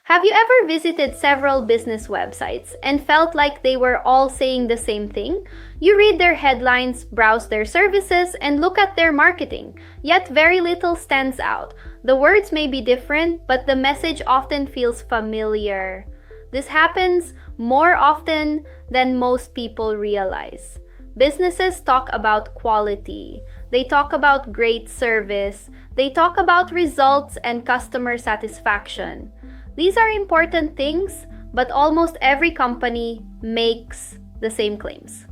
Have you ever visited several business websites and felt like they were all saying the same thing? You read their headlines, browse their services, and look at their marketing, yet very little stands out. The words may be different, but the message often feels familiar. This happens more often than most people realize. Businesses talk about quality. They talk about great service. They talk about results and customer satisfaction. These are important things, but almost every company makes the same claims.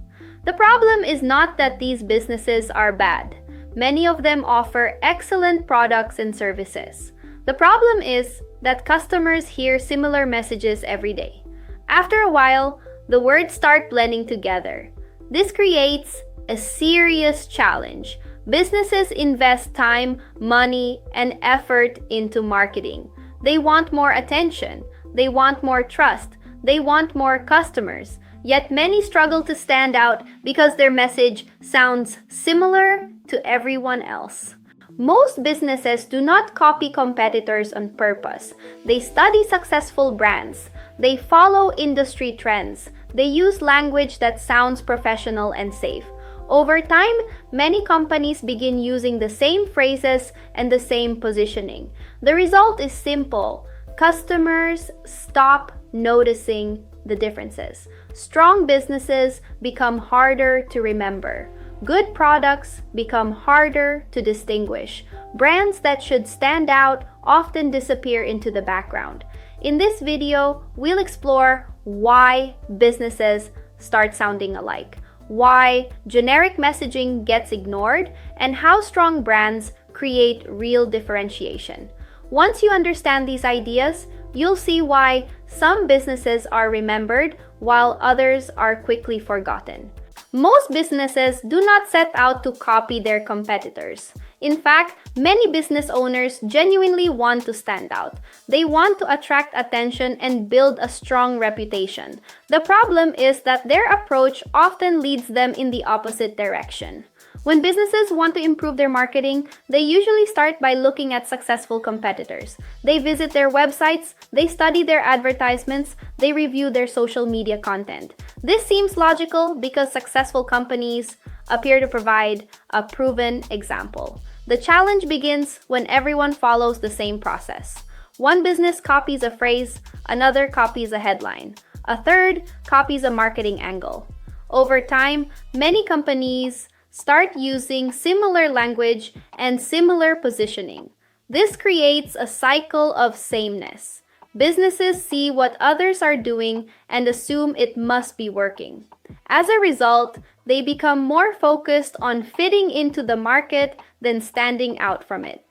The problem is not that these businesses are bad. Many of them offer excellent products and services. The problem is that customers hear similar messages every day. After a while, the words start blending together. This creates a serious challenge. Businesses invest time, money, and effort into marketing. They want more attention. They want more trust. They want more customers. Yet many struggle to stand out because their message sounds similar to everyone else. Most businesses do not copy competitors on purpose. They study successful brands. They follow industry trends. They use language that sounds professional and safe. Over time, many companies begin using the same phrases and the same positioning. The result is simple. Customers stop noticing the differences. Strong businesses become harder to remember. Good products become harder to distinguish. Brands that should stand out often disappear into the background. In this video, we'll explore why businesses start sounding alike, why generic messaging gets ignored, and how strong brands create real differentiation. Once you understand these ideas, you'll see why some businesses are remembered while others are quickly forgotten. Most businesses do not set out to copy their competitors. In fact, many business owners genuinely want to stand out. They want to attract attention and build a strong reputation. The problem is that their approach often leads them in the opposite direction. When businesses want to improve their marketing, they usually start by looking at successful competitors. They visit their websites, they study their advertisements, they review their social media content. This seems logical because successful companies appear to provide a proven example. The challenge begins when everyone follows the same process. One business copies a phrase, another copies a headline, a third copies a marketing angle. Over time, many companies start using similar language and similar positioning. This creates a cycle of sameness. Businesses see what others are doing and assume it must be working. As a result, they become more focused on fitting into the market than standing out from it.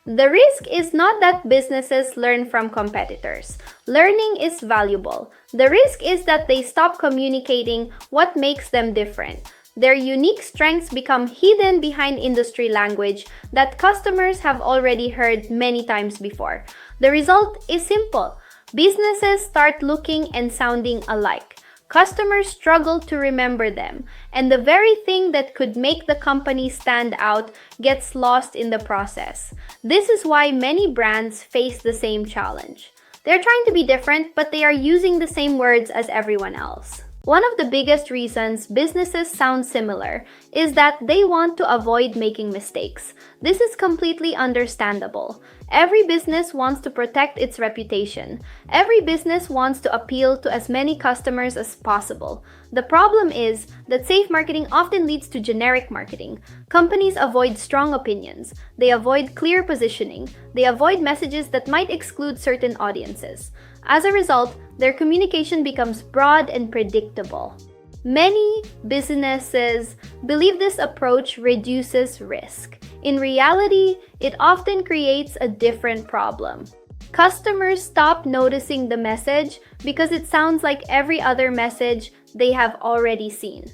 The risk is not that businesses learn from competitors. Learning is valuable. The risk is that they stop communicating what makes them different. Their unique strengths become hidden behind industry language that customers have already heard many times before. The result is simple. Businesses start looking and sounding alike. Customers struggle to remember them, and the very thing that could make the company stand out gets lost in the process. This is why many brands face the same challenge. They're trying to be different, but they are using the same words as everyone else. One of the biggest reasons businesses sound similar is that they want to avoid making mistakes. This is completely understandable. Every business wants to protect its reputation. Every business wants to appeal to as many customers as possible. The problem is that safe marketing often leads to generic marketing. Companies avoid strong opinions. They avoid clear positioning. They avoid messages that might exclude certain audiences. As a result, their communication becomes broad and predictable. Many businesses believe this approach reduces risk. In reality, it often creates a different problem. Customers stop noticing the message because it sounds like every other message they have already seen.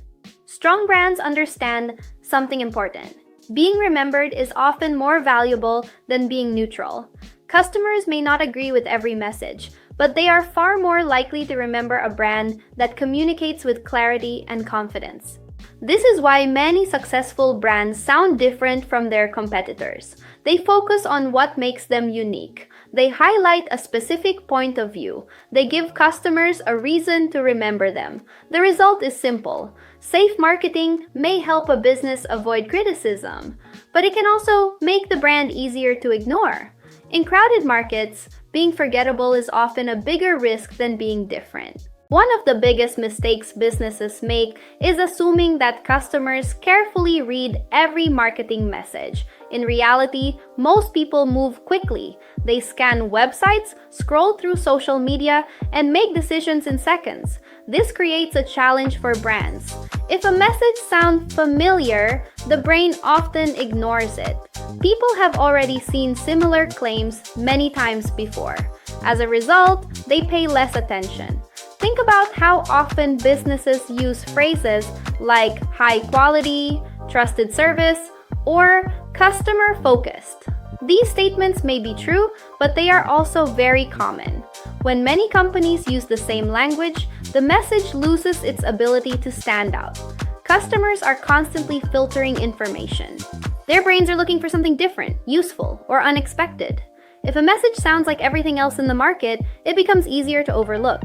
Strong brands understand something important. Being remembered is often more valuable than being neutral. Customers may not agree with every message, but they are far more likely to remember a brand that communicates with clarity and confidence. This is why many successful brands sound different from their competitors. They focus on what makes them unique, They highlight a specific point of view. They give customers a reason to remember them. The result is simple. Safe marketing may help a business avoid criticism, but it can also make the brand easier to ignore. In crowded markets, being forgettable is often a bigger risk than being different. One of the biggest mistakes businesses make is assuming that customers carefully read every marketing message. In reality, most people move quickly. They scan websites, scroll through social media, and make decisions in seconds. This creates a challenge for brands. If a message sounds familiar, the brain often ignores it. People have already seen similar claims many times before. As a result, they pay less attention. Think about how often businesses use phrases like high quality, trusted service, or customer focused. These statements may be true, but they are also very common. When many companies use the same language, the message loses its ability to stand out. Customers are constantly filtering information. Their brains are looking for something different, useful, or unexpected. If a message sounds like everything else in the market, it becomes easier to overlook.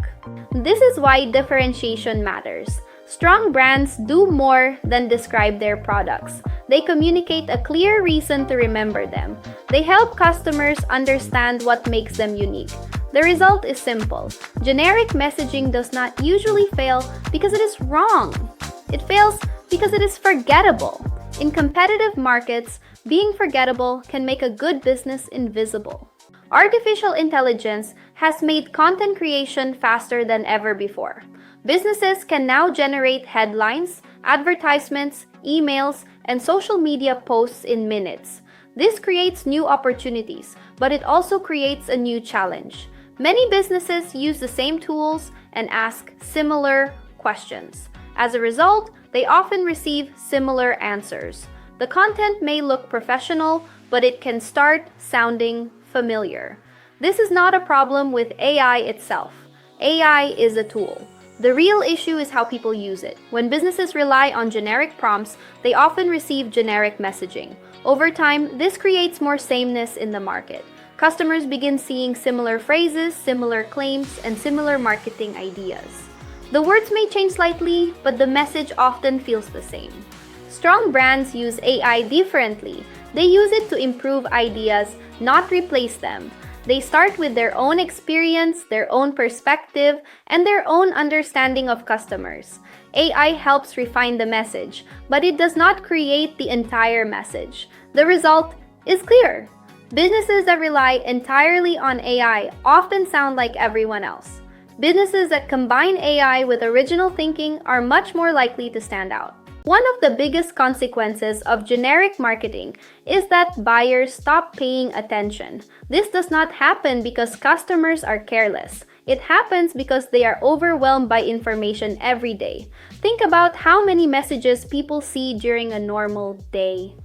This is why differentiation matters. Strong brands do more than describe their products. They communicate a clear reason to remember them. They help customers understand what makes them unique. The result is simple. Generic messaging does not usually fail because it is wrong. It fails because it is forgettable. In competitive markets, being forgettable can make a good business invisible. Artificial intelligence has made content creation faster than ever before. Businesses can now generate headlines, advertisements, emails, and social media posts in minutes. This creates new opportunities, but it also creates a new challenge. Many businesses use the same tools and ask similar questions. As a result, they often receive similar answers. The content may look professional, but it can start sounding familiar. This is not a problem with AI itself. AI is a tool. The real issue is how people use it. When businesses rely on generic prompts, they often receive generic messaging. Over time, this creates more sameness in the market. Customers begin seeing similar phrases, similar claims, and similar marketing ideas. The words may change slightly, but the message often feels the same. Strong brands use AI differently. They use it to improve ideas, not replace them. They start with their own experience, their own perspective, and their own understanding of customers. AI helps refine the message, but it does not create the entire message. The result is clear. Businesses that rely entirely on AI often sound like everyone else. Businesses that combine AI with original thinking are much more likely to stand out. One of the biggest consequences of generic marketing is that buyers stop paying attention. This does not happen because customers are careless. It happens because they are overwhelmed by information every day. Think about how many messages people see during a normal day.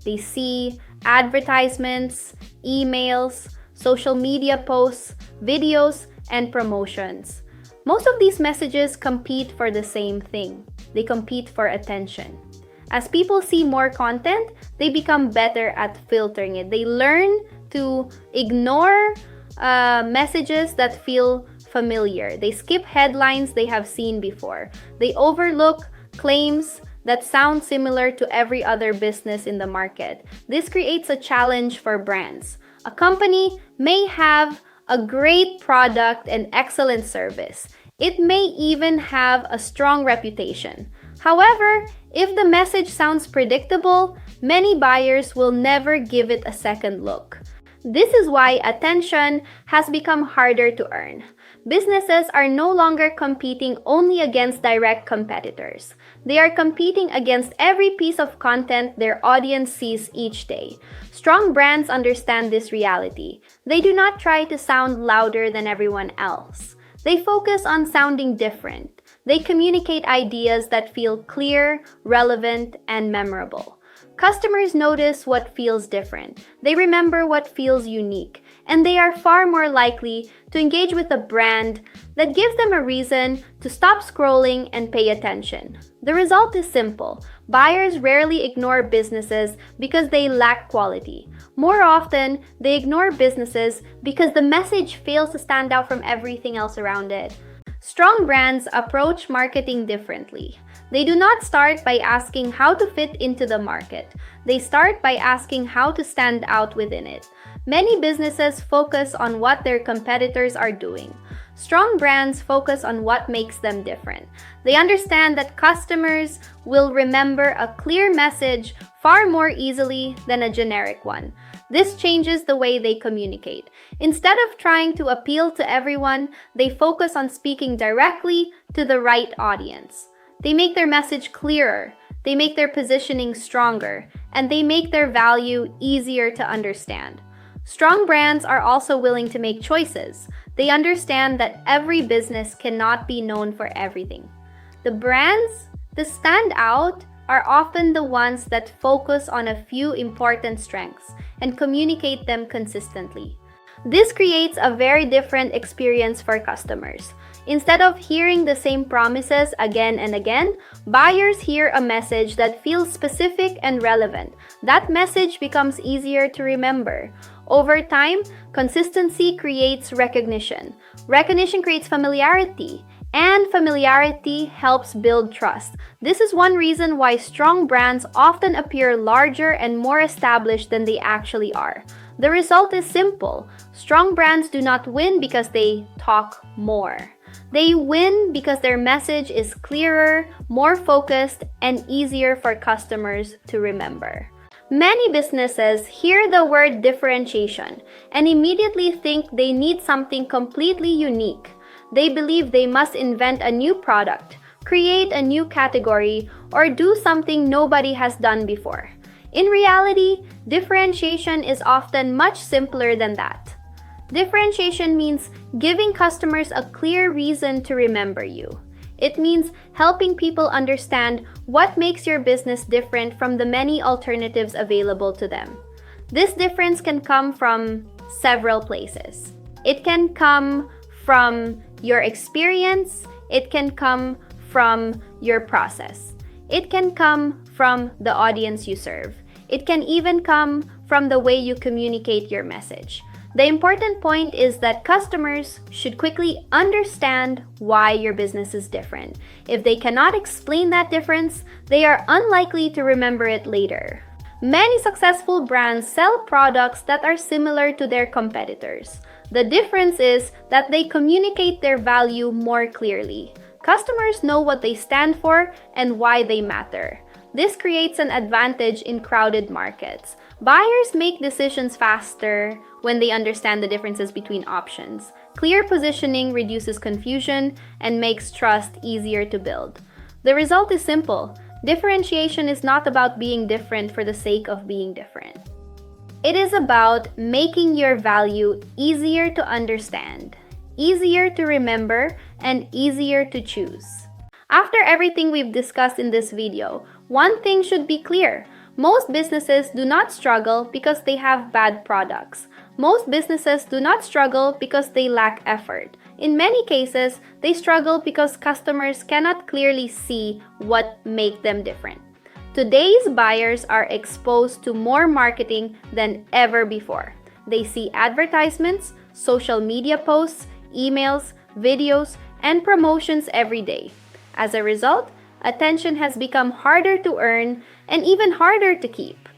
They see advertisements, emails, social media posts, videos, and promotions. Most of these messages compete for the same thing. They compete for attention. As people see more content, they become better at filtering it. They learn to ignore messages that feel familiar. They skip headlines they have seen before. They overlook claims that sound similar to every other business in the market. This creates a challenge for brands. A company may have a great product and excellent service. It may even have a strong reputation. However, if the message sounds predictable, many buyers will never give it a second look. This is why attention has become harder to earn. Businesses are no longer competing only against direct competitors. They are competing against every piece of content their audience sees each day. Strong brands understand this reality. They do not try to sound louder than everyone else. They focus on sounding different. They communicate ideas that feel clear, relevant, and memorable. Customers notice what feels different. They remember what feels unique. and they are far more likely to engage with a brand that gives them a reason to stop scrolling and pay attention. The result is simple. Buyers rarely ignore businesses because they lack quality. More often, they ignore businesses because the message fails to stand out from everything else around it. Strong brands approach marketing differently. They do not start by asking how to fit into the market. They start by asking how to stand out within it. Many businesses focus on what their competitors are doing. Strong brands focus on what makes them different. They understand that customers will remember a clear message far more easily than a generic one. This changes the way they communicate. Instead of trying to appeal to everyone, they focus on speaking directly to the right audience. They make their message clearer, they make their positioning stronger, and they make their value easier to understand. Strong brands are also willing to make choices. They understand that every business cannot be known for everything. The brands that stand out are often the ones that focus on a few important strengths and communicate them consistently. This creates a very different experience for customers. Instead of hearing the same promises again and again, buyers hear a message that feels specific and relevant. That message becomes easier to remember. Over time, consistency creates recognition. Recognition creates familiarity, and familiarity helps build trust. This is one reason why strong brands often appear larger and more established than they actually are. The result is simple. Strong brands do not win because they talk more. They win because their message is clearer, more focused, and easier for customers to remember. Many businesses hear the word differentiation and immediately think they need something completely unique. They believe they must invent a new product, create a new category, or do something nobody has done before. In reality, differentiation is often much simpler than that. Differentiation means giving customers a clear reason to remember you. It means helping people understand what makes your business different from the many alternatives available to them. This difference can come from several places. It can come from your experience, it can come from your process, it can come from the audience you serve, it can even come from the way you communicate your message. The important point is that customers should quickly understand why your business is different. If they cannot explain that difference, they are unlikely to remember it later. Many successful brands sell products that are similar to their competitors. The difference is that they communicate their value more clearly. Customers know what they stand for and why they matter. This creates an advantage in crowded markets. Buyers make decisions faster when they understand the differences between options. Clear positioning reduces confusion and makes trust easier to build. The result is simple. Differentiation is not about being different for the sake of being different. It is about making your value easier to understand, easier to remember, and easier to choose. After everything we've discussed in this video, one thing should be clear. Most businesses do not struggle because they have bad products. Most businesses do not struggle because they lack effort. In many cases, they struggle because customers cannot clearly see what makes them different. Today's buyers are exposed to more marketing than ever before. They see advertisements, social media posts, emails, videos, and promotions every day. As a result, attention has become harder to earn and even harder to keep.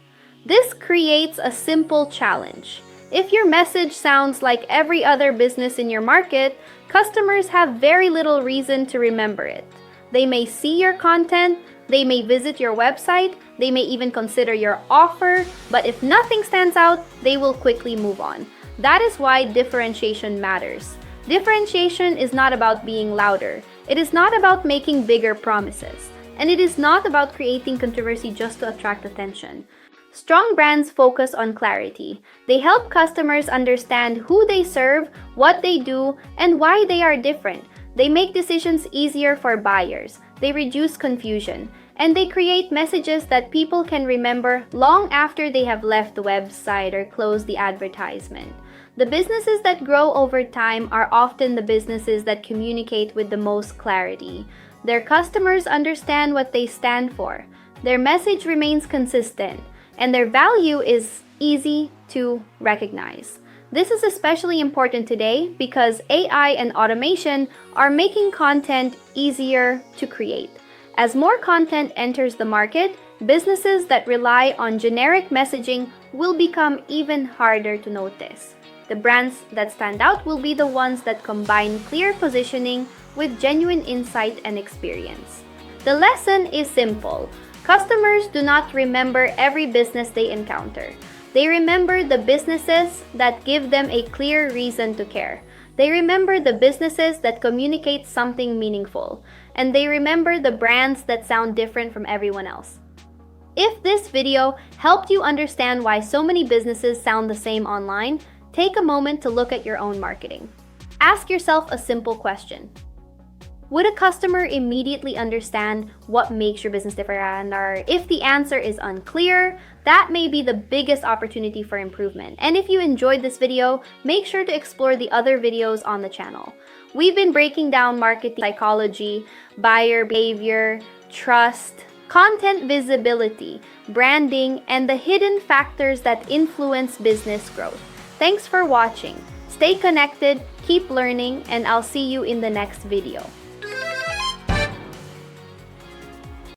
This creates a simple challenge. If your message sounds like every other business in your market, customers have very little reason to remember it. They may see your content, they may visit your website, they may even consider your offer, but if nothing stands out, they will quickly move on. That is why differentiation matters. Differentiation is not about being louder. It is not about making bigger promises. And it is not about creating controversy just to attract attention. Strong brands focus on clarity. They help customers understand who they serve, what they do, and why they are different. They make decisions easier for buyers. They reduce confusion. And they create messages that people can remember long after they have left the website or closed the advertisement. The businesses that grow over time are often the businesses that communicate with the most clarity. Their customers understand what they stand for, their message remains consistent, and their value is easy to recognize. This is especially important today because AI and automation are making content easier to create. As more content enters the market, businesses that rely on generic messaging will become even harder to notice. The brands that stand out will be the ones that combine clear positioning with genuine insight and experience. The lesson is simple. Customers do not remember every business they encounter. They remember the businesses that give them a clear reason to care. They remember the businesses that communicate something meaningful. And they remember the brands that sound different from everyone else. If this video helped you understand why so many businesses sound the same online, take a moment to look at your own marketing. Ask yourself a simple question. Would a customer immediately understand what makes your business different? Or if the answer is unclear, that may be the biggest opportunity for improvement. And if you enjoyed this video, make sure to explore the other videos on the channel. We've been breaking down marketing psychology, buyer behavior, trust, content visibility, branding, and the hidden factors that influence business growth. Thanks for watching. Stay connected, keep learning, and I'll see you in the next video.